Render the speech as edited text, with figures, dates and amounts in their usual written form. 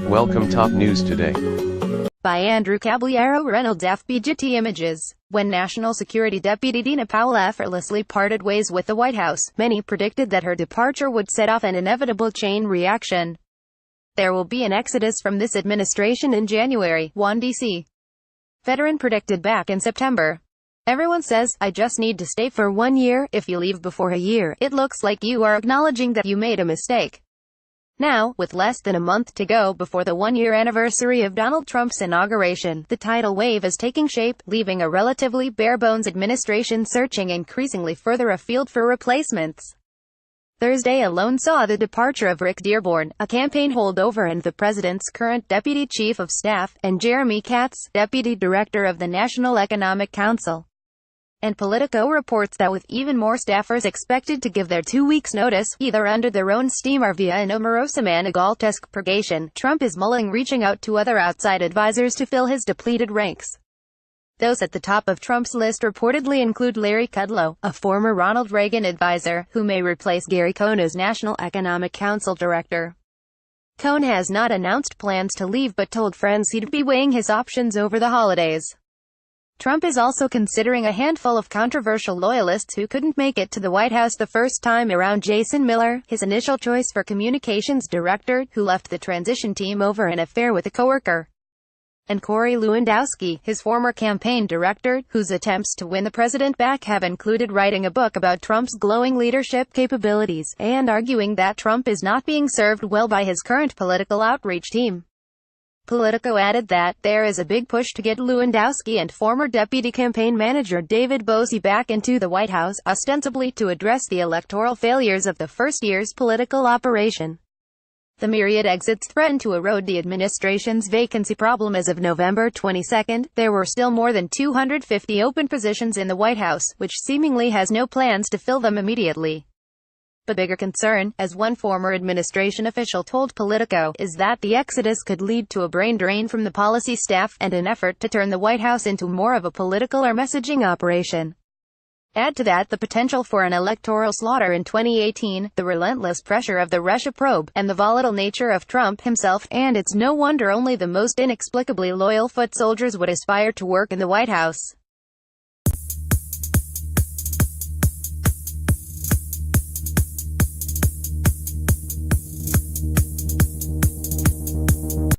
Welcome top news today. By Andrew CaballeroReynoldsAFPGetty Images. When National Security Deputy Dina Powell effortlessly parted ways with the White House, many predicted that her departure would set off an inevitable chain reaction. There will be an exodus from this administration in January, one D.C. veteran predicted back in September. Everyone says, I just need to stay for 1 year. If you leave before a year, it looks like you are acknowledging that you made a mistake. Now, with less than a month to go before the 1-year anniversary of Donald Trump's inauguration, the tidal wave is taking shape, leaving a relatively bare-bones administration searching increasingly further afield for replacements. Thursday alone saw the departure of Rick Dearborn, a campaign holdover and the president's current deputy chief of staff, and Jeremy Katz, deputy director of the National Economic Council. And Politico reports that with even more staffers expected to give their 2 weeks' notice, either under their own steam or via an Omarosa Manigault-esque purgation, Trump is mulling reaching out to other outside advisors to fill his depleted ranks. Those at the top of Trump's list reportedly include Larry Kudlow, a former Ronald Reagan advisor, who may replace Gary Cohn as National Economic Council director. Cohn has not announced plans to leave but told friends he'd be weighing his options over the holidays. Trump is also considering a handful of controversial loyalists who couldn't make it to the White House the first time around. Jason Miller, his initial choice for communications director, who left the transition team over an affair with a coworker. And Corey Lewandowski, his former campaign director, whose attempts to win the president back have included writing a book about Trump's glowing leadership capabilities, and arguing that Trump is not being served well by his current political outreach team. Politico added that, there is a big push to get Lewandowski and former deputy campaign manager David Bossie back into the White House, ostensibly to address the electoral failures of the first year's political operation. The myriad exits threaten to erode the administration's vacancy problem. As of November 22, there were still more than 250 open positions in the White House, which seemingly has no plans to fill them immediately. But bigger concern, as one former administration official told Politico, is that the exodus could lead to a brain drain from the policy staff, and an effort to turn the White House into more of a political or messaging operation. Add to that the potential for an electoral slaughter in 2018, the relentless pressure of the Russia probe, and the volatile nature of Trump himself, and it's no wonder only the most inexplicably loyal foot soldiers would aspire to work in the White House.